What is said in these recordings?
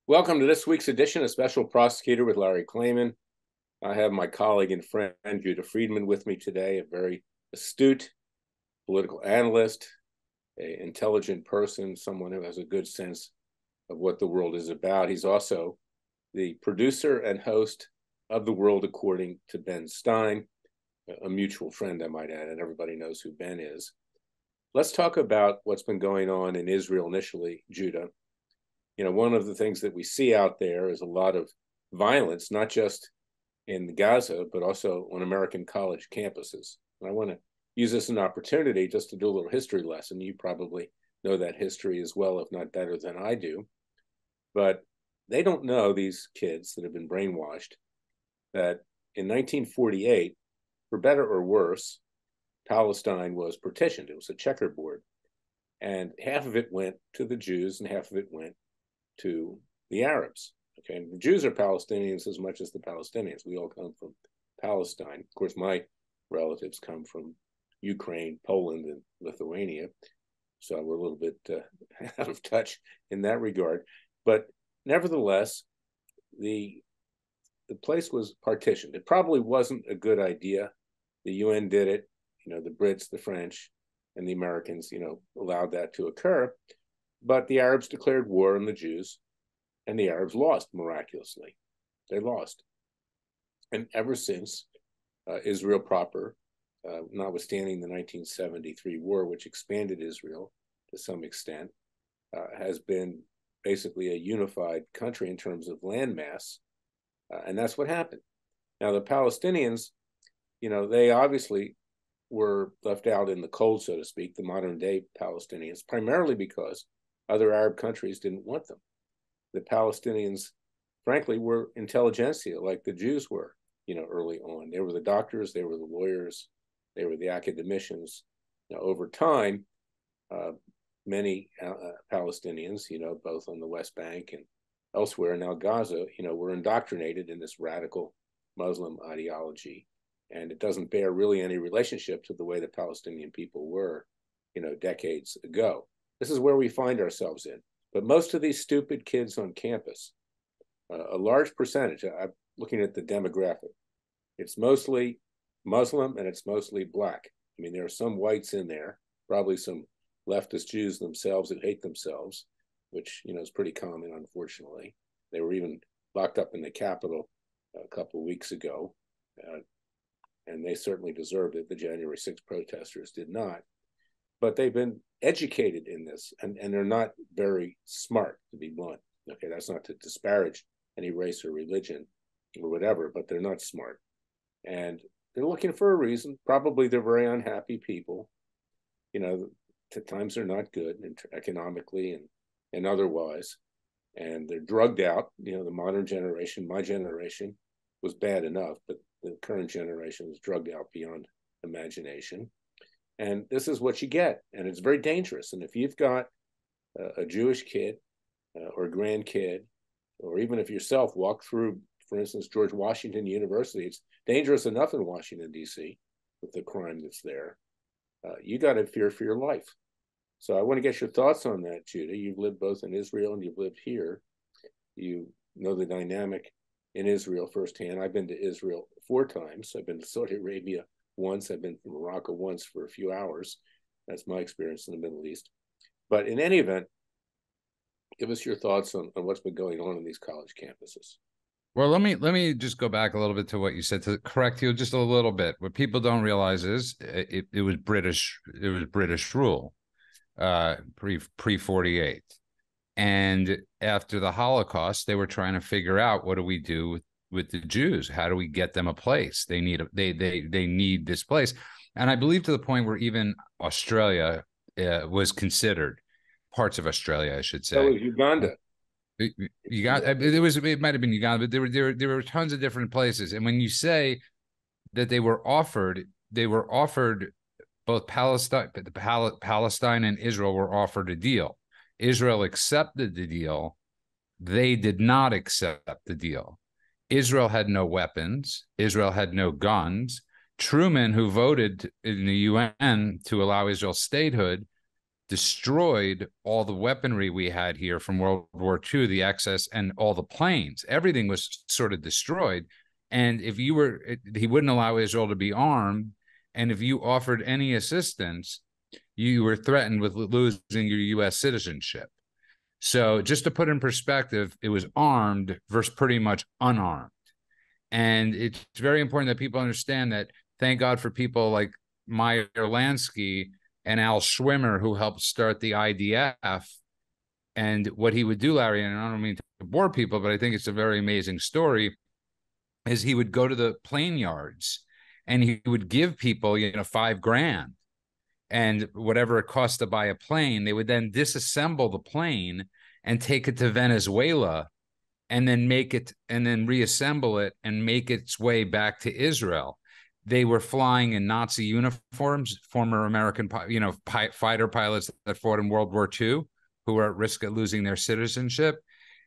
Welcome to this week's edition of Special Prosecutor with Larry Klayman. I have my colleague and friend Judah Friedman with me today, a very astute political analyst, an intelligent person, someone who has a good sense of what the world is about. He's also the producer and host of The World According to Ben Stein, a mutual friend, I might add, and everybody knows who Ben is. Let's talk about what's been going on in Israel initially, Judah. One of the things that we see out there is a lot of violence, not just in Gaza, but also on American college campuses. And I want to use this as an opportunity just to do a little history lesson. You probably know that history as well, if not better than I do. But they don't know, these kids that have been brainwashed, that in 1948, for better or worse, Palestine was partitioned. It was a checkerboard. And half of it went to the Jews and half of it went to the Arabs. Okay, and the Jews are Palestinians as much as the Palestinians. We all come from Palestine. Of course, my relatives come from Ukraine, Poland, and Lithuania, so we're a little bit out of touch in that regard. But nevertheless, the place was partitioned. It probably wasn't a good idea. The UN did it. The Brits, the French, and the Americans, allowed that to occur. But the Arabs declared war on the Jews, and the Arabs lost miraculously. They lost. And ever since, Israel proper, notwithstanding the 1973 war, which expanded Israel to some extent, has been basically a unified country in terms of landmass. And that's what happened. Now, the Palestinians, they obviously were left out in the cold, so to speak, the modern day Palestinians, primarily because other Arab countries didn't want them. The Palestinians, frankly, were intelligentsia like the Jews were, early on. They were the doctors, they were the lawyers, they were the academicians. Now, over time, many Palestinians, both on the West Bank and elsewhere, now Gaza, were indoctrinated in this radical Muslim ideology. And it doesn't bear really any relationship to the way the Palestinian people were, decades ago. This is where we find ourselves in. But most of these stupid kids on campus, a large percentage, I'm looking at the demographic, it's mostly Muslim and it's mostly Black. I mean, there are some whites in there, probably some leftist Jews themselves that hate themselves, which, is pretty common, unfortunately. They were even locked up in the Capitol a couple of weeks ago, and they certainly deserved it. The January 6th protesters did not. But they've been educated in this, and they're not very smart, to be blunt. Okay, that's not to disparage any race or religion or whatever, but they're not smart. And they're looking for a reason. Probably they're very unhappy people. Times are not good economically and otherwise. And they're drugged out. The modern generation, my generation, was bad enough, but the current generation is drugged out beyond imagination. And this is what you get. And it's very dangerous. And if you've got a Jewish kid or grandkid, or even if yourself walk through, for instance, George Washington University, it's dangerous enough in Washington, D.C., with the crime that's there. You got to fear for your life. So I want to get your thoughts on that, Judah. You've lived both in Israel and you've lived here. You know the dynamic in Israel firsthand. I've been to Israel 4 times. I've been to Saudi Arabia once. I've been to Morocco once for a few hours. That's my experience in the Middle East. But in any event, give us your thoughts on what's been going on in these college campuses. Well, let me just go back a little bit to what you said to correct you just a little bit. What people don't realize is it was British rule pre 48, and after the Holocaust, they were trying to figure out, what do we do with the Jews? How do we get them a place? They need this place, and I believe to the point where even Australia was considered, parts of Australia, I should say. So was Uganda. It might have been Uganda, but there were tons of different places. And when you say that they were offered both Palestine and Israel were offered a deal. Israel accepted the deal. They did not accept the deal. Israel had no weapons. Israel had no guns. Truman, who voted in the UN to allow Israel statehood, destroyed all the weaponry we had here from World War II, the excess, and all the planes. Everything was sort of destroyed. And if you were, he wouldn't allow Israel to be armed. And if you offered any assistance, you were threatened with losing your U.S. citizenship. So just to put in perspective, it was armed versus pretty much unarmed. And it's very important that people understand that. Thank God for people like Meyer Lansky and Al Schwimmer, who helped start the IDF. And what he would do, Larry, and I don't mean to bore people, but I think it's a very amazing story, is he would go to the plane yards and he would give people, $5,000 and whatever it cost to buy a plane. They would then disassemble the plane and take it to Venezuela and then reassemble it and make its way back to Israel. They were flying in Nazi uniforms, former American, fighter pilots that fought in World War II, who were at risk of losing their citizenship.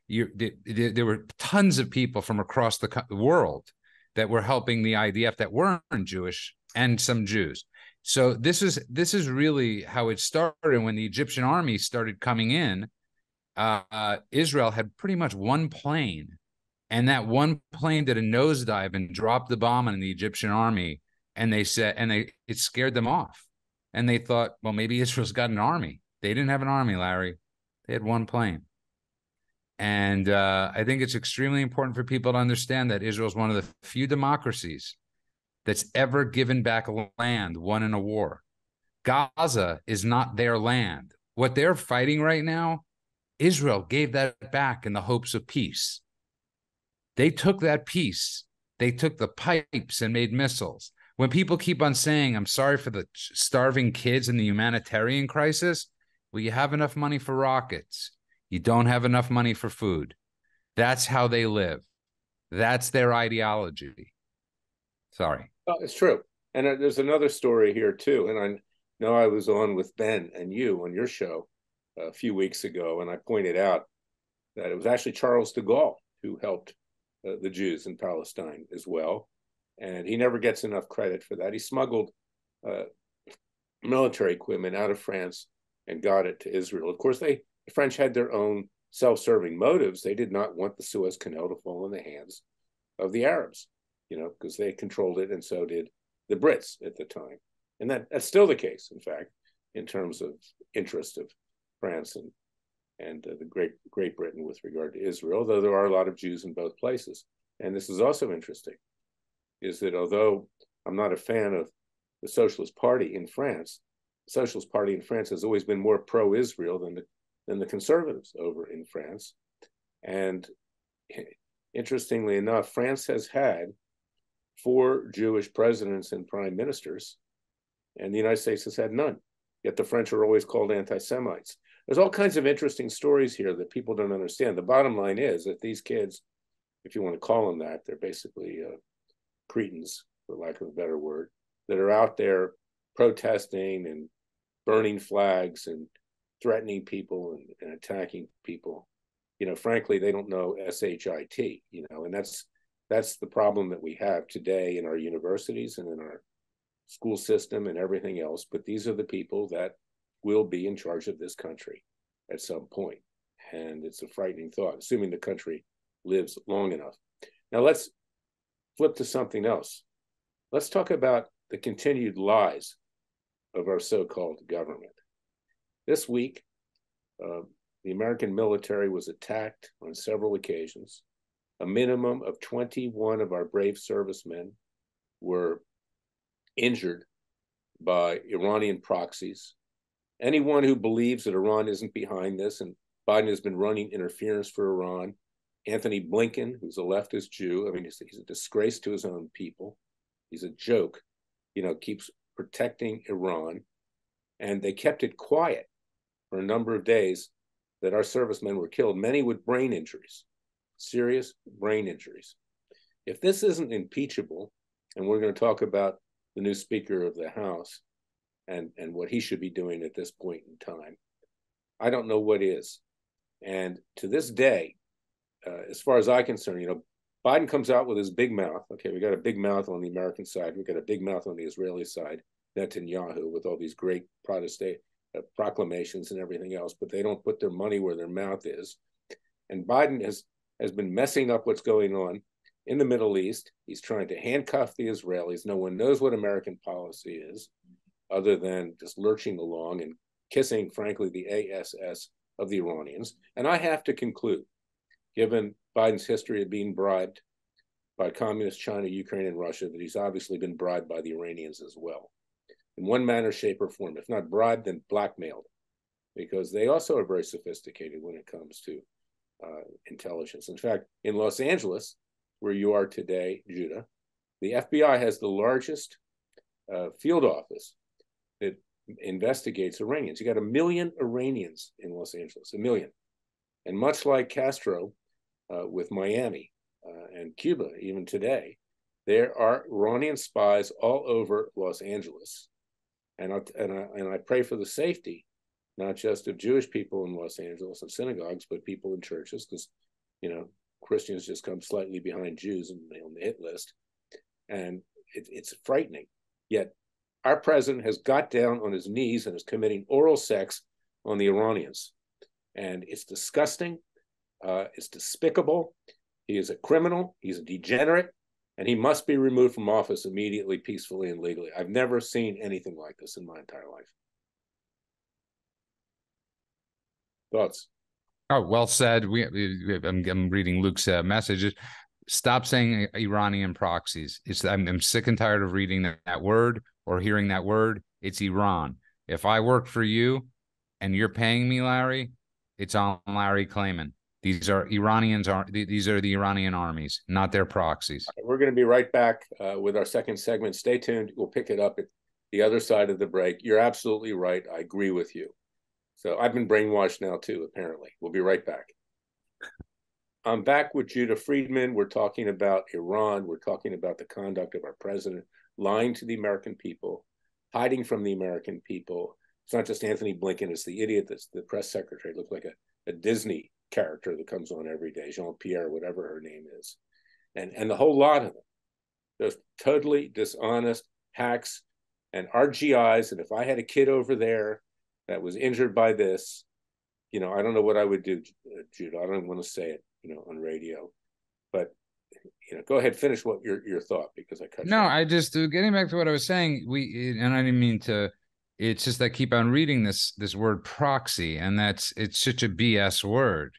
There were tons of people from across the world that were helping the IDF that weren't Jewish, and some Jews. So this is really how it started. When the Egyptian army started coming in, Israel had pretty much one plane, and that one plane did a nosedive and dropped the bomb on the Egyptian army. And it scared them off. And they thought, well, maybe Israel's got an army. They didn't have an army, Larry. They had one plane. And I think it's extremely important for people to understand that Israel is one of the few democracies that's ever given back land won in a war. Gaza is not their land. What they're fighting right now, Israel gave that back in the hopes of peace. They took that peace. They took the pipes and made missiles. When people keep on saying, I'm sorry for the starving kids and the humanitarian crisis, well, you have enough money for rockets. You don't have enough money for food. That's how they live. That's their ideology. Sorry. Well, it's true. And there's another story here, too. And I know I was on with Ben and you on your show a few weeks ago, and I pointed out that it was actually Charles de Gaulle who helped the Jews in Palestine as well. And he never gets enough credit for that. He smuggled military equipment out of France and got it to Israel. Of course, the French had their own self-serving motives. They did not want the Suez Canal to fall in the hands of the Arabs, because they controlled it, and so did the Brits at the time. And that's still the case, in fact, in terms of interest of France and the Great Britain with regard to Israel, though there are a lot of Jews in both places. And this is also interesting, is that although I'm not a fan of the Socialist Party in France, the Socialist Party in France has always been more pro-Israel than the conservatives over in France. And interestingly enough, France has had 4 Jewish presidents and prime ministers, and the United States has had none. Yet the French are always called anti-Semites. There's all kinds of interesting stories here that people don't understand. The bottom line is that these kids, if you want to call them that, they're basically cretins, for lack of a better word, that are out there protesting and burning flags and threatening people and attacking people. Frankly, they don't know SHIT, and that's the problem that we have today in our universities and in our school system and everything else. But these are the people that will be in charge of this country at some point. And it's a frightening thought, assuming the country lives long enough. Now let's flip to something else. Let's talk about the continued lies of our so-called government. This week, the American military was attacked on several occasions. A minimum of 21 of our brave servicemen were injured by Iranian proxies. Anyone who believes that Iran isn't behind this, and Biden has been running interference for Iran, Anthony Blinken, who's a leftist Jew, he's a disgrace to his own people. He's a joke, keeps protecting Iran. And they kept it quiet for a number of days that our servicemen were killed, many with brain injuries, serious brain injuries. If this isn't impeachable, and we're going to talk about the new Speaker of the House and what he should be doing at this point in time, I don't know what is. And to this day, as far as I'm concerned, Biden comes out with his big mouth. Okay, we got a big mouth on the American side. We got a big mouth on the Israeli side, Netanyahu, with all these great proclamations and everything else, but they don't put their money where their mouth is. And Biden has been messing up what's going on in the Middle East. He's trying to handcuff the Israelis. No one knows what American policy is other than just lurching along and kissing, frankly, the ASS of the Iranians. And I have to conclude, given Biden's history of being bribed by communist China, Ukraine, and Russia, that he's obviously been bribed by the Iranians as well, in one manner, shape, or form. If not bribed, then blackmailed, because they also are very sophisticated when it comes to intelligence. In fact, in Los Angeles, where you are today, Judah, the FBI has the largest field office that investigates Iranians. You got 1 million Iranians in Los Angeles, 1 million. And much like Castro with Miami and Cuba, even today, there are Iranian spies all over Los Angeles. And I pray for the safety, not just of Jewish people in Los Angeles and synagogues, but people in churches, because, you know, Christians just come slightly behind Jews on the hit list. And it's frightening. Yet our president has got down on his knees and is committing oral sex on the Iranians. And it's disgusting. It's despicable. He is a criminal. He's a degenerate. And he must be removed from office immediately, peacefully, and legally. I've never seen anything like this in my entire life. Thoughts? Oh, well said. I'm reading Luke's messages. Stop saying Iranian proxies. I'm sick and tired of reading that word or hearing that word. It's Iran. If I work for you and you're paying me, Larry, it's on Larry Klayman. These are Iranians. These are the Iranian armies, not their proxies. We're going to be right back with our second segment. Stay tuned. We'll pick it up at the other side of the break. You're absolutely right. I agree with you. So I've been brainwashed now too, apparently. We'll be right back. I'm back with Judah Friedman. We're talking about Iran. We're talking about the conduct of our president, lying to the American people, hiding from the American people. It's not just Anthony Blinken. It's the idiot that's the press secretary. It looks like a Disney character that comes on every day, Jean-Pierre, whatever her name is. And the whole lot of them. Just totally dishonest hacks and RGIs. And if I had a kid over there that was injured by this, you know, I don't know what I would do, Judah. I don't want to say it, you know, on radio, but, you know, go ahead, finish what your thought, because I cut you off. I just, getting back to what I was saying, and I didn't mean to, it's just I keep on reading this word proxy, and it's such a BS word.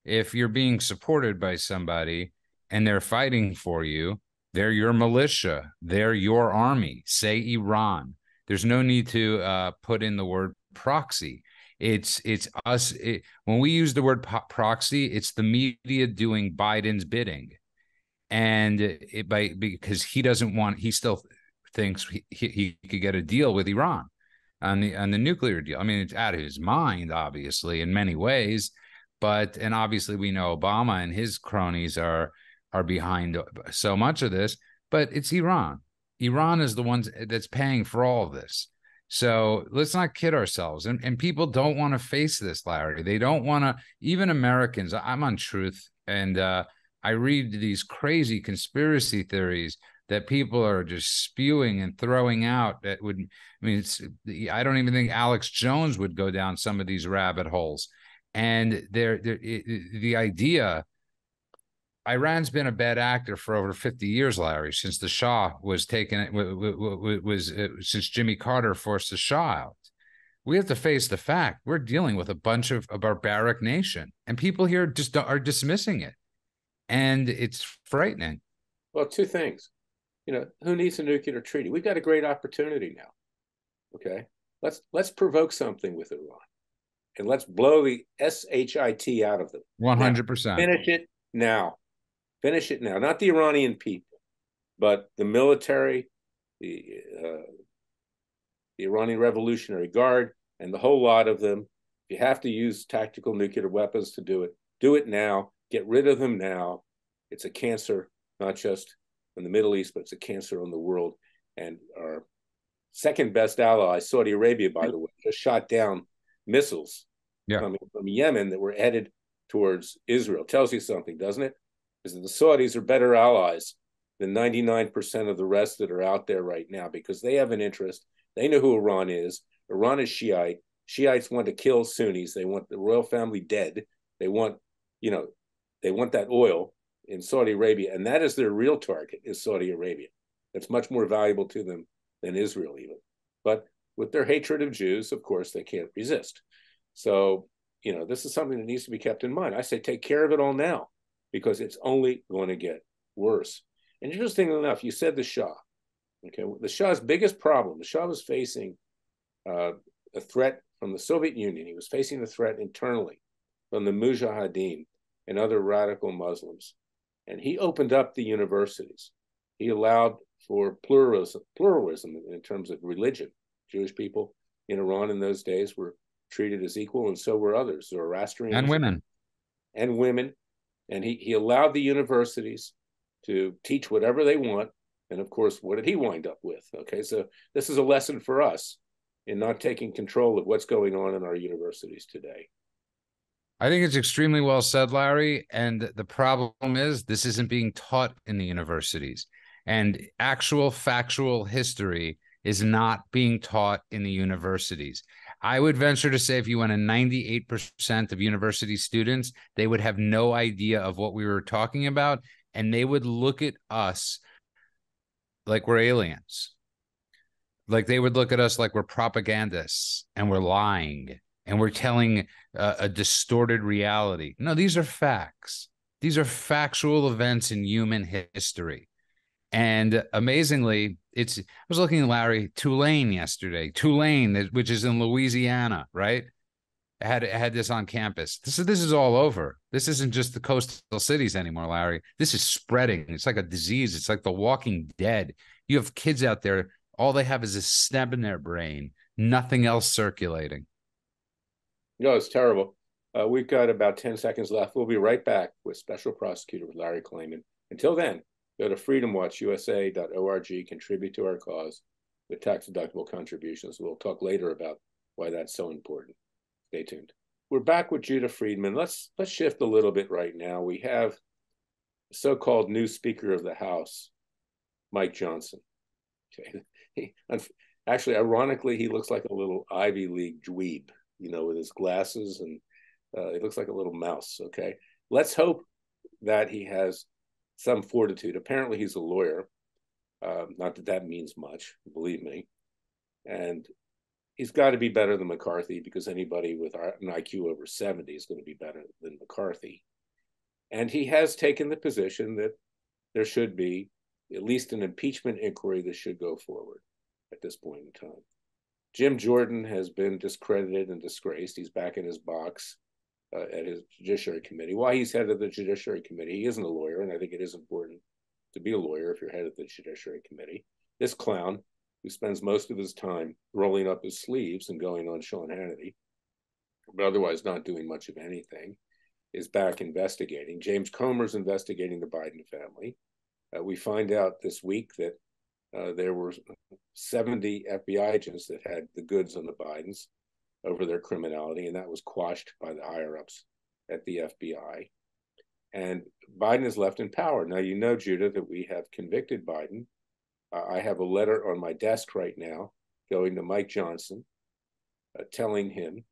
If you're being supported by somebody and they're fighting for you, they're your militia, they're your army. Say Iran. There's no need to put in the word proxy. It's us. When we use the word proxy, it's the media doing Biden's bidding, and because he doesn't want, he still thinks he could get a deal with Iran on the nuclear deal. I mean, it's out of his mind, obviously, in many ways, and obviously we know Obama and his cronies are behind so much of this, but it's Iran. Iran is the ones that's paying for all of this. So let's not kid ourselves. And people don't want to face this, Larry. They don't want to, even Americans. I'm on Truth, and I read these crazy conspiracy theories that people are just spewing and throwing out that would, I mean, I don't even think Alex Jones would go down some of these rabbit holes. And the idea, Iran's been a bad actor for over 50 years, Larry, since the Shah was taken, since Jimmy Carter forced the Shah out. We have to face the fact we're dealing with a bunch of a barbaric nation, and people here just are dismissing it. And it's frightening. Well, two things. You know, who needs a nuclear treaty? We've got a great opportunity now. Okay, let's provoke something with Iran, and let's blow the shit out of them. 100%. Finish it now. Finish it now. Not the Iranian people, but the military, the Iranian Revolutionary Guard, and the whole lot of them. If you have to use tactical nuclear weapons to do it now. Get rid of them now. It's a cancer, not just in the Middle East, but it's a cancer on the world. And our second best ally, Saudi Arabia, by the way, just shot down missiles coming from Yemen that were headed towards Israel. Tells you something, doesn't it? Is that the Saudis are better allies than 99% of the rest that are out there right now, because they have an interest. They know who Iran is. Iran is Shiite. Shiites want to kill Sunnis. They want the royal family dead. They want, they want that oil in Saudi Arabia, and that is their real target, is Saudi Arabia. That's much more valuable to them than Israel even. But with their hatred of Jews, of course, they can't resist. So, this is something that needs to be kept in mind. I say take care of it all now, because it's only going to get worse. And interestingly enough, you said the Shah. Okay, the Shah's biggest problem, the Shah was facing a threat from the Soviet Union. He was facing a threat internally from the Mujahideen and other radical Muslims. And he opened up the universities. He allowed for pluralism in terms of religion. Jewish people in Iran in those days were treated as equal, and so were others, Zoroastrians. And women. And women. And he allowed the universities to teach whatever they want. And of course, what did he wind up with? Okay, so this is a lesson for us in not taking control of what's going on in our universities today. I think it's extremely well said, Larry. And the problem is this isn't being taught in the universities. And actual factual history is not being taught in the universities. I would venture to say if you went to 98% of university students, they would have no idea of what we were talking about. And they would look at us like we're aliens. Like they would look at us like we're propagandists and we're lying and we're telling a distorted reality. No, these are facts. These are factual events in human history. And amazingly, I was looking at Larry, Tulane yesterday, Tulane, which is in Louisiana, right? Had this on campus. This is all over. This isn't just the coastal cities anymore, Larry. This is spreading. It's like a disease. It's like the Walking Dead. You have kids out there, all they have is a snap in their brain, nothing else circulating. No, it's terrible. We've got about 10 seconds left. We'll be right back with Special Prosecutor Larry Klayman. Until then, go to freedomwatchusa.org, contribute to our cause with tax-deductible contributions. We'll talk later about why that's so important. Stay tuned. We're back with Judah Friedman. Let's shift a little bit right now. We have the so-called new Speaker of the House, Mike Johnson. Okay. Actually, ironically, he looks like a little Ivy League dweeb, with his glasses, and he looks like a little mouse. Okay. Let's hope that he has some fortitude. Apparently, he's a lawyer. Not that that means much, believe me. And he's got to be better than McCarthy, because anybody with an IQ over 70 is going to be better than McCarthy. And he has taken the position that there should be at least an impeachment inquiry that should go forward at this point in time. Jim Jordan has been discredited and disgraced. He's back in his box at his Judiciary Committee. Why he's head of the Judiciary Committee, he isn't a lawyer, and I think it is important to be a lawyer if you're head of the Judiciary Committee. This clown, who spends most of his time rolling up his sleeves and going on Sean Hannity, but otherwise not doing much of anything, is back investigating. James Comer's investigating the Biden family. We find out this week that there were 70 FBI agents that had the goods on the Bidens over their criminality, and that was quashed by the higher-ups at the FBI. And Biden is left in power. Now, Judah, that we have convicted Biden. I have a letter on my desk right now going to Mike Johnson, telling him,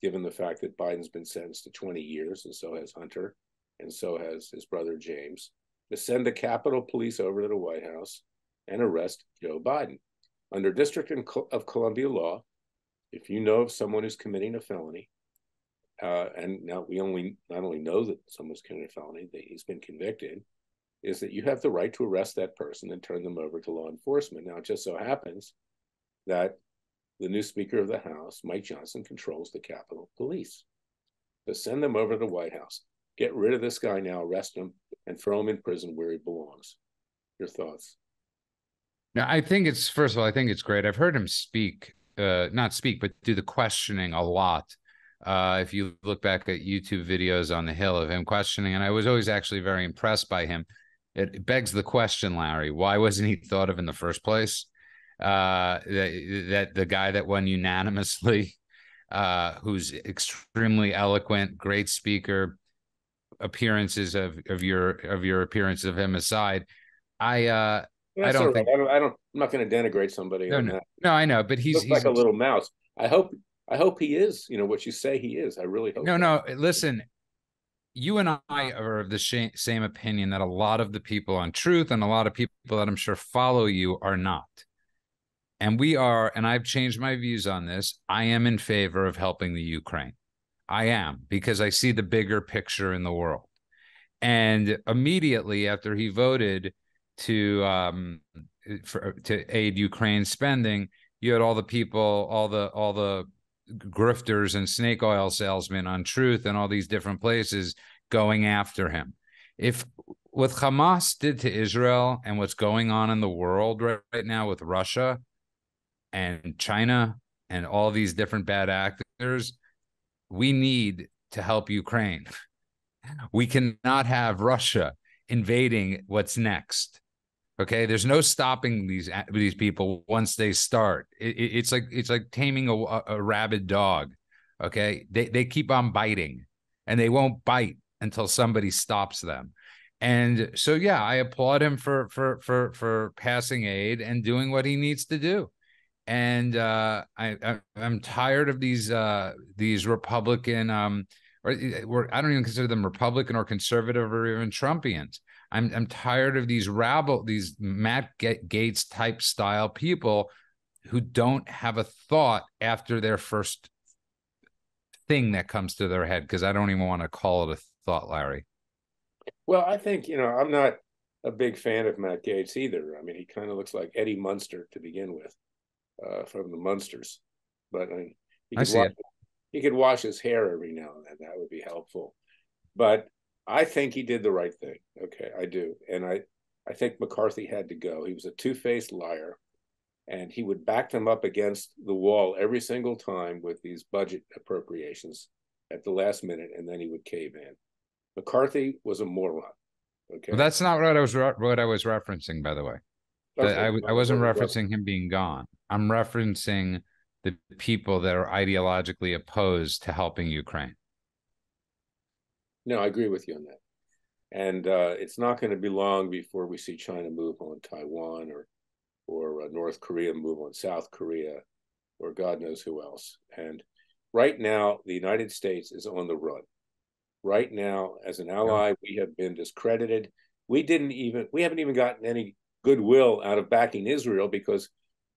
given the fact that Biden's been sentenced to 20 years, and so has Hunter, and so has his brother James, to send the Capitol Police over to the White House and arrest Joe Biden. Under District of Columbia law, if you know of someone who's committing a felony, and now we not only know that someone's committing a felony, that he's been convicted, is that you have the right to arrest that person and turn them over to law enforcement. Now, it just so happens that the new Speaker of the House, Mike Johnson, controls the Capitol Police. So send them over to the White House. Get rid of this guy now, arrest him, and throw him in prison where he belongs. Your thoughts? Now, first of all, I think it's great. I've heard him speak, not speak, but do the questioning a lot. If you look back at YouTube videos on the Hill of him questioning, and I was always actually very impressed by him. It begs the question, Larry, why wasn't he thought of in the first place? That the guy that won unanimously, who's extremely eloquent, great speaker, appearances of your appearance of him aside, I don't think I'm not going to denigrate somebody on that. No, I know, but he looks like a little mouse. I hope I hope he is, what you say he is. I really hope No, that. no. Listen, you and I are of the same opinion that a lot of the people on Truth and a lot of people that I'm sure follow you are not. And we are, and I've changed my views on this. I am in favor of helping the Ukraine. I am, because I see the bigger picture in the world. And immediately after he voted to aid Ukraine spending, you had all the people, all the grifters and snake oil salesmen on Truth and all these different places going after him. If what Hamas did to Israel and what's going on in the world right now with Russia and China and all these different bad actors, we need to help Ukraine. We cannot have Russia invading what's next. Okay, there's no stopping these people once they start. It's like taming a rabid dog. Okay, they keep on biting, and they won't bite until somebody stops them. And so, yeah, I applaud him for passing aid and doing what he needs to do. And I'm tired of these Republican or I don't even consider them Republican or conservative or even Trumpians. I'm tired of these Matt Gaetz type style people who don't have a thought after their first thing that comes to their head, because I don't even want to call it a thought, Larry. Well, I think, I'm not a big fan of Matt Gaetz either. I mean, he kind of looks like Eddie Munster to begin with, from the Munsters. But I mean, he could wash his hair every now and then. That would be helpful. But I think he did the right thing. Okay, I do. And I think McCarthy had to go. He was a two-faced liar, and he would back them up against the wall every single time with these budget appropriations at the last minute, and then he would cave in. McCarthy was a moron. Okay. Well, that's not what I was referencing, by the way. Okay. I wasn't referencing him being gone. I'm referencing the people that are ideologically opposed to helping Ukraine. No, I agree with you on that. And it's not going to be long before we see China move on Taiwan, or North Korea move on South Korea, or God knows who else. And right now, the United States is on the run. Right now, as an ally, we have been discredited. We haven't even gotten any goodwill out of backing Israel, because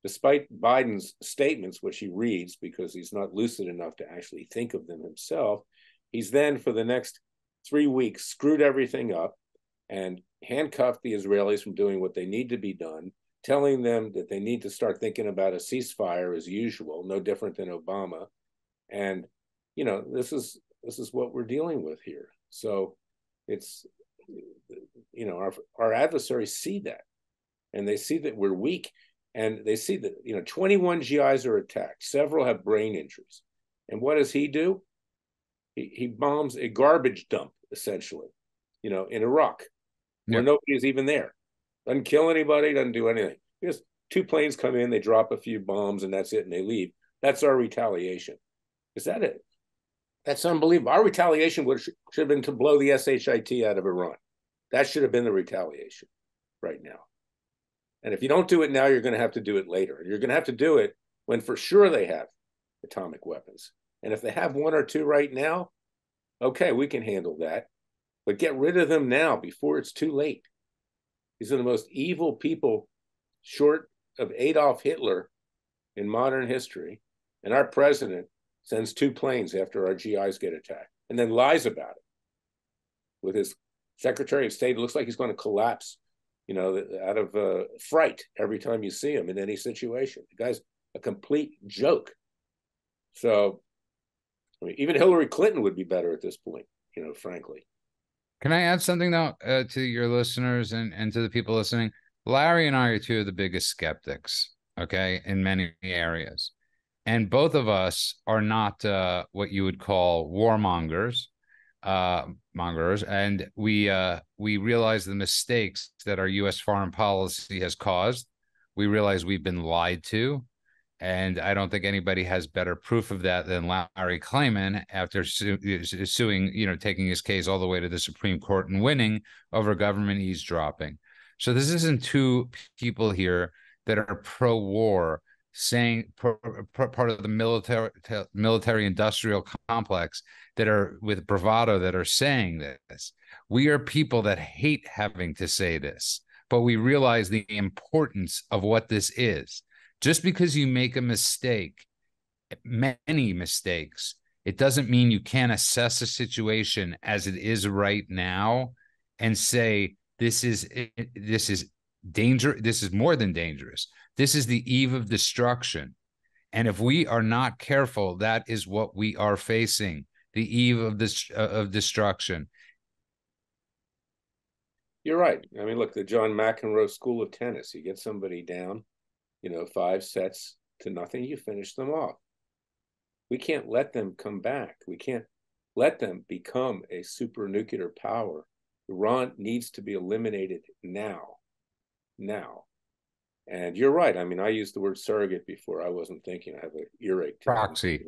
despite Biden's statements, which he reads because he's not lucid enough to actually think of them himself, he's then for the next 3 weeks screwed everything up and handcuffed the Israelis from doing what they need to be done, telling them that they need to start thinking about a ceasefire as usual, no different than Obama. And, this is what we're dealing with here. So it's, our adversaries see that, and they see that we're weak, and they see that, 21 GIs are attacked. Several have brain injuries. And what does he do? He bombs a garbage dump, essentially, in Iraq, where nobody is even there. Doesn't kill anybody, doesn't do anything. Just 2 planes come in, they drop a few bombs, and that's it, and they leave. That's our retaliation. Is that it? That's unbelievable. Our retaliation should have been to blow the SHIT out of Iran. That should have been the retaliation right now. And if you don't do it now, you're going to have to do it later. And you're going to have to do it when for sure they have atomic weapons. And if they have 1 or 2 right now, okay, we can handle that. But get rid of them now before it's too late. These are the most evil people, short of Adolf Hitler, in modern history. And our president sends 2 planes after our GIs get attacked, and then lies about it with his Secretary of State. It looks like he's going to collapse, out of fright every time you see him in any situation. The guy's a complete joke. So, I mean, even Hillary Clinton would be better at this point, frankly. Can I add something, though, to your listeners and to the people listening? Larry and I are 2 of the biggest skeptics, okay, in many areas. And both of us are not what you would call warmongers, and we realize the mistakes that our U.S. foreign policy has caused. We realize we've been lied to, and I don't think anybody has better proof of that than Larry Klayman after suing, taking his case all the way to the Supreme Court and winning over government eavesdropping. So this isn't 2 people here that are pro-war saying part of the military industrial complex that are with bravado that are saying this. We are people that hate having to say this, but we realize the importance of what this is. Just because you make a mistake, many mistakes, it doesn't mean you can't assess a situation as it is right now and say this is danger. This is more than dangerous. This is the eve of destruction. And if we are not careful, that is what we are facing, the eve of this of destruction. You're right. I mean, look, the John McEnroe School of Tennis. You get somebody down, 5-0 you finish them off. We can't let them come back. We can't let them become a super nuclear power. Iran needs to be eliminated now. Now. And you're right. I mean, I used the word surrogate before. I wasn't thinking. I have an earache. Proxy,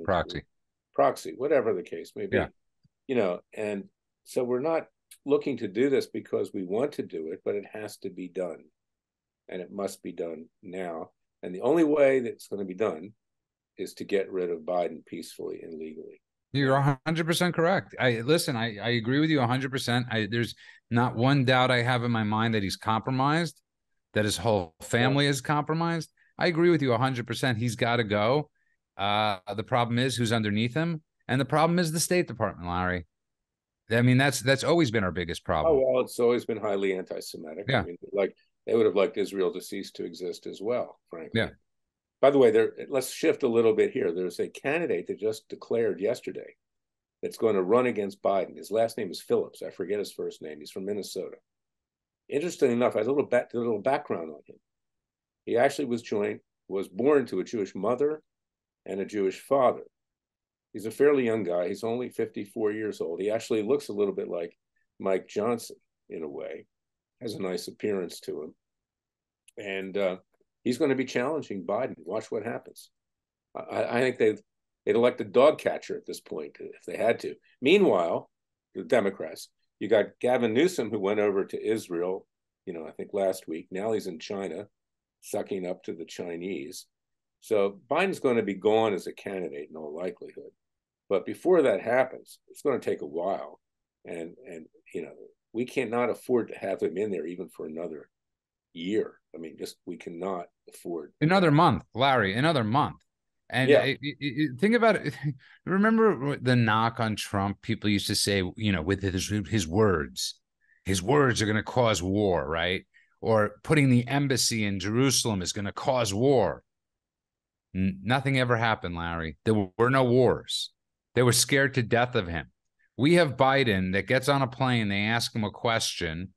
whatever the case may be. Yeah. And so we're not looking to do this because we want to do it, but it has to be done. And it must be done now. And the only way that it's going to be done is to get rid of Biden peacefully and legally. You're 100% correct. I agree with you 100%. There's not one doubt I have in my mind that he's compromised, that his whole family is compromised. I agree with you 100%. He's got to go. The problem is who's underneath him. And the problem is the State Department, Larry. I mean, that's always been our biggest problem. Oh, well, it's always been highly anti-Semitic. Yeah. I mean, they would have liked Israel to cease to exist as well, frankly. Yeah. By the way, let's shift a little bit here. There's a candidate that just declared yesterday that's going to run against Biden. His last name is Phillips. I forget his first name. He's from Minnesota. Interesting enough, I had a little background on him. He actually was born to a Jewish mother and a Jewish father. He's a fairly young guy. He's only 54 years old. He actually looks a little bit like Mike Johnson in a way, has a nice appearance to him. And he's going to be challenging Biden. Watch what happens. I think they'd elect a dog catcher at this point if they had to. Meanwhile, the Democrats, you got Gavin Newsom, who went over to Israel, I think last week. Now he's in China, sucking up to the Chinese. So Biden's going to be gone as a candidate in all likelihood. But before that happens, it's going to take a while. And we cannot afford to have him in there even for another year. I mean, we cannot afford another month, Larry, another month. And think about it. Remember the knock on Trump? People used to say, with his words are going to cause war, right? Or putting the embassy in Jerusalem is going to cause war. Nothing ever happened, Larry. There were no wars. They were scared to death of him. We have Biden that gets on a plane. They ask him a question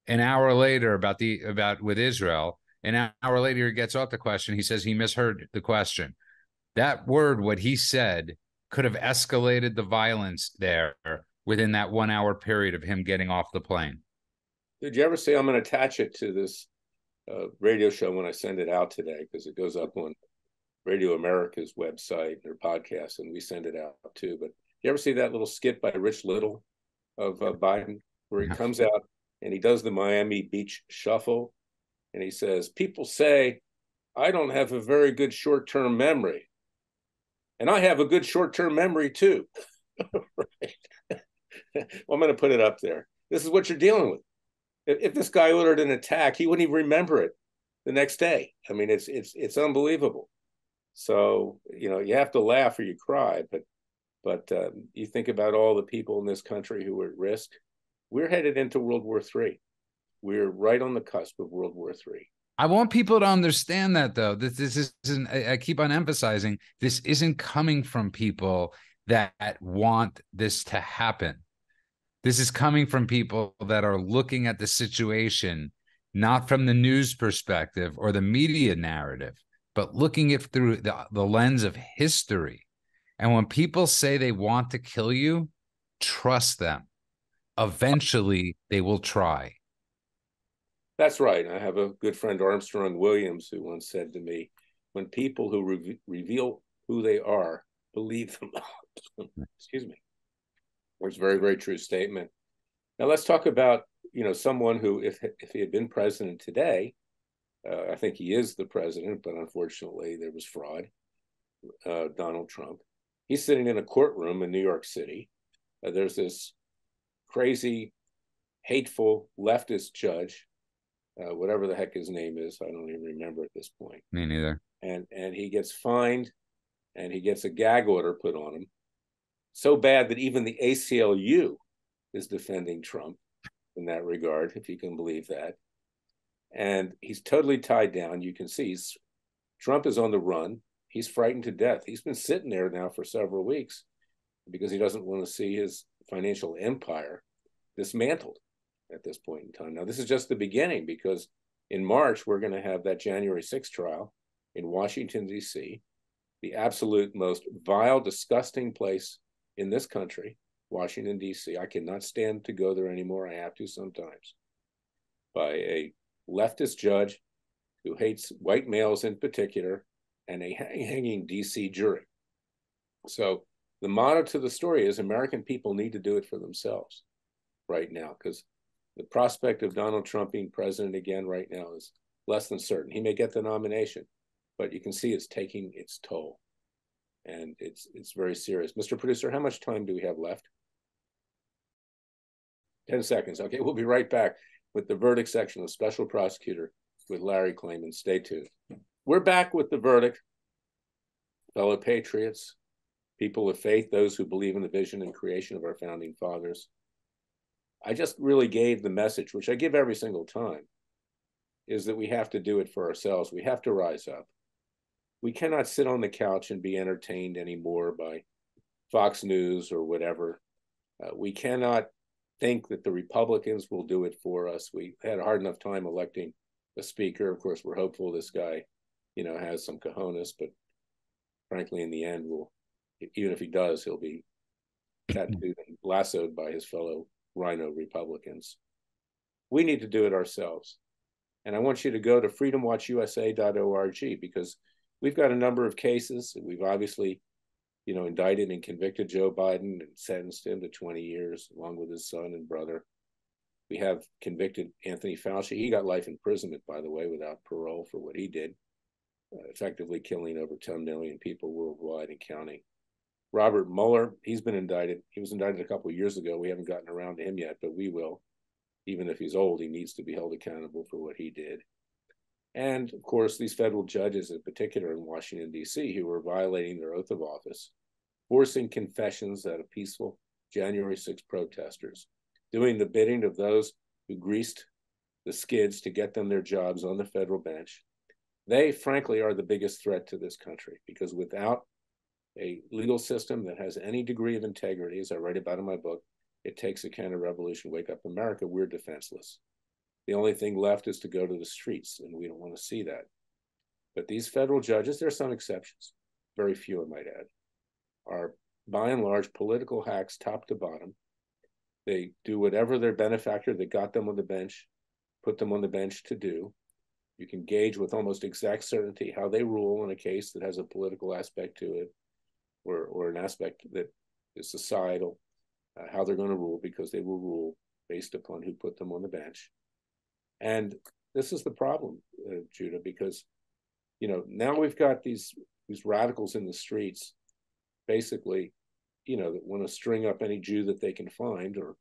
an hour later about with Israel. An hour later, he gets off the question. He says he misheard the question. That word, what he said, could have escalated the violence there within that 1 hour period of him getting off the plane. Did you ever say I'm going to attach it to this radio show when I send it out today? Because it goes up on Radio America's website, their podcast, and we send it out too. But you ever see that little skit by Rich Little of Biden, where he comes out and he does the Miami Beach shuffle, and he says, "People say I don't have a very good short-term memory, and I have a good short-term memory too." Right? Well, I'm going to put it up there. This is what you're dealing with. If this guy ordered an attack, he wouldn't even remember it the next day. I mean, it's unbelievable. So, you have to laugh or you cry, but you think about all the people in this country who are at risk. We're headed into World War III. We're right on the cusp of World War III. I want people to understand that, though. This isn't, I keep on emphasizing, this isn't coming from people that want this to happen. This is coming from people that are looking at the situation, not from the news perspective or the media narrative, but looking it through the lens of history. And when people say they want to kill you, trust them. Eventually, they will try. That's right. I have a good friend, Armstrong Williams, who once said to me, when people who reveal who they are, believe them. Excuse me. It's a very, very true statement. Now let's talk about, someone who, if he had been president today, I think he is the president, but unfortunately there was fraud. Donald Trump. He's sitting in a courtroom in New York City. There's this crazy, hateful leftist judge, whatever the heck his name is. I don't even remember at this point. Me neither. And he gets fined, and he gets a gag order put on him. So bad that even the ACLU is defending Trump in that regard, if you can believe that. And he's totally tied down. You can see Trump is on the run. He's frightened to death. He's been sitting there now for several weeks because he doesn't want to see his financial empire dismantled at this point in time. Now, this is just the beginning, because in March, we're going to have that January 6th trial in Washington, D.C., the absolute most vile, disgusting place in this country, Washington, D.C. I cannot stand to go there anymore. I have to sometimes. By a leftist judge who hates white males in particular, and a hanging DC jury. So the motto to the story is American people need to do it for themselves right now, because the prospect of Donald Trump being president again right now is less than certain. He may get the nomination, but you can see it's taking its toll, and it's very serious. Mr. Producer, how much time do we have left? 10 seconds. Okay, we'll be right back with the verdict section of Special Prosecutor with Larry Klayman. Stay tuned. We're back with the verdict. Fellow patriots, people of faith, those who believe in the vision and creation of our founding fathers. I just really gave the message, which I give every single time, is that we have to do it for ourselves. We have to rise up. We cannot sit on the couch and be entertained anymore by Fox News or whatever. We cannot think that the Republicans will do it for us. We had a hard enough time electing a speaker. Of course, we're hopeful this guy, has some cojones, but frankly, in the end, even if he does, he'll be tattooed and lassoed by his fellow rhino Republicans. We need to do it ourselves. And I want you to go to freedomwatchusa.org, because we've got a number of cases. We've obviously, indicted and convicted Joe Biden and sentenced him to 20 years, along with his son and brother. We have convicted Anthony Fauci. He got life imprisonment, by the way, without parole for what he did, effectively killing over 10 million people worldwide and counting. Robert Mueller, he's been indicted. He was indicted a couple of years ago. We haven't gotten around to him yet, but we will. Even if he's old, he needs to be held accountable for what he did. And of course, these federal judges, in particular in Washington, D.C., who were violating their oath of office, forcing confessions out of peaceful January 6 protesters, doing the bidding of those who greased the skids to get them their jobs on the federal bench. They, frankly, are the biggest threat to this country, because without a legal system that has any degree of integrity, as I write about in my book, It Takes a Counter-Revolution, Wake Up America, we're defenseless. The only thing left is to go to the streets, and we don't want to see that. But these federal judges, there are some exceptions, very few I might add, are by and large political hacks top to bottom. They do whatever their benefactor that got them on the bench, put them on the bench to do. You can gauge with almost exact certainty how they rule in a case that has a political aspect to it, or an aspect that is societal, how they're going to rule, because they will rule based upon who put them on the bench. And this is the problem, Judah, because, now we've got these radicals in the streets, basically, that want to string up any Jew that they can find, or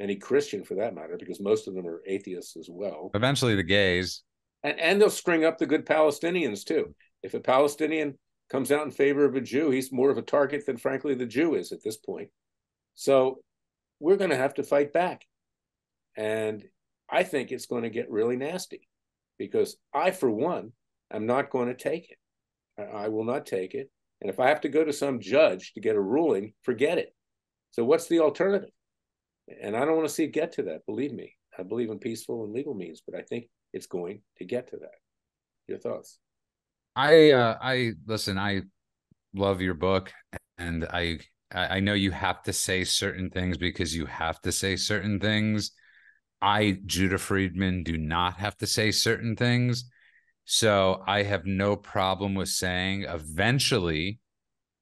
any Christian for that matter, because most of them are atheists as well. Eventually the gays. And they'll string up the good Palestinians too. If a Palestinian comes out in favor of a Jew, he's more of a target than, frankly, the Jew is at this point. So we're going to have to fight back. And I think it's going to get really nasty, because I, for one, am not going to take it. I will not take it. And if I have to go to some judge to get a ruling, forget it. So what's the alternative? And I don't want to see it get to that, believe me. I believe in peaceful and legal means, but I think it's going to get to that. Your thoughts? I listen, I love your book, and I know you have to say certain things because you have to say certain things. I, Judah Friedman, do not have to say certain things. So I have no problem with saying eventually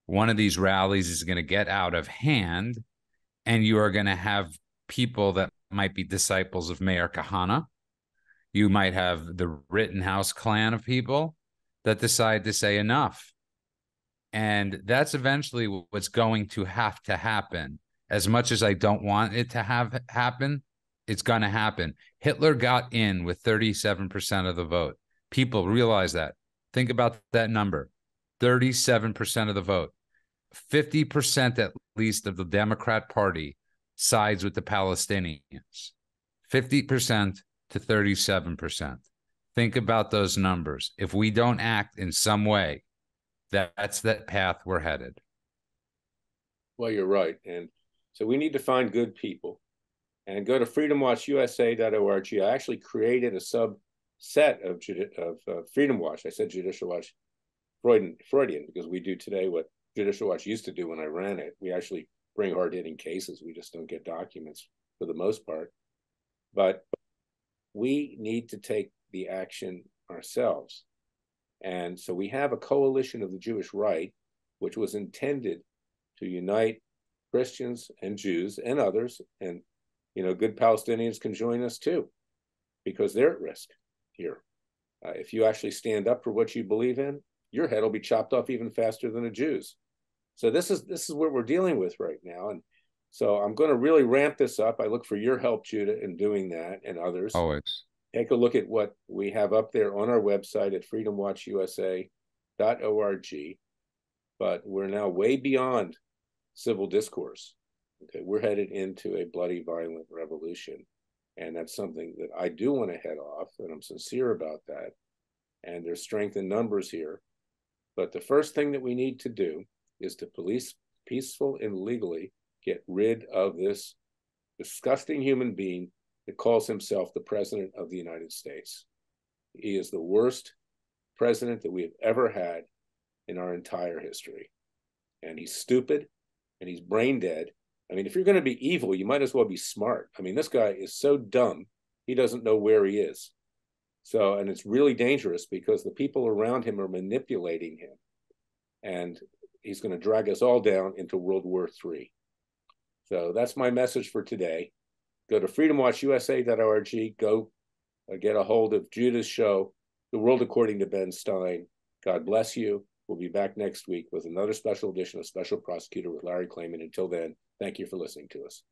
one of these rallies is going to get out of hand, and you are going to have people that might be disciples of Mayor Kahana. You might have the Rittenhouse clan of people that decide to say enough. And that's eventually what's going to have to happen. As much as I don't want it to have happen, it's going to happen. Hitler got in with 37% of the vote. People realize that. Think about that number. 37% of the vote. 50% at least of the Democrat Party sides with the Palestinians. 50% to 37%. Think about those numbers. If we don't act in some way, that's that path we're headed. Well, you're right. And so we need to find good people and go to freedomwatchusa.org. I actually created a subset of Freedom Watch. I said Judicial Watch Freudian because we do today what Judicial Watch used to do when I ran it. We actually bring hard-hitting cases. We just don't get documents for the most part. But we need to take the action ourselves. And so we have a coalition of the Jewish right, which was intended to unite Christians and Jews and others. And, good Palestinians can join us too, because they're at risk here. If you actually stand up for what you believe in, your head will be chopped off even faster than a Jew's. So this is what we're dealing with right now. And so I'm going to really ramp this up. I look for your help, Judah, in doing that, and others. Always. Take a look at what we have up there on our website at freedomwatchusa.org. But we're now way beyond civil discourse. Okay, we're headed into a bloody, violent revolution. And that's something that I do want to head off, and I'm sincere about that. And there's strength in numbers here. But the first thing that we need to do is to police peaceful and legally get rid of this disgusting human being that calls himself the President of the United States. He is the worst president that we have ever had in our entire history. And he's stupid and he's brain dead. I mean, if you're going to be evil, you might as well be smart. I mean, this guy is so dumb, he doesn't know where he is. So, and it's really dangerous because the people around him are manipulating him. And he's going to drag us all down into World War III. So that's my message for today. Go to freedomwatchusa.org. Go get a hold of Judah's show, The World According to Ben Stein. God bless you. We'll be back next week with another special edition of Special Prosecutor with Larry Klayman. Until then, thank you for listening to us.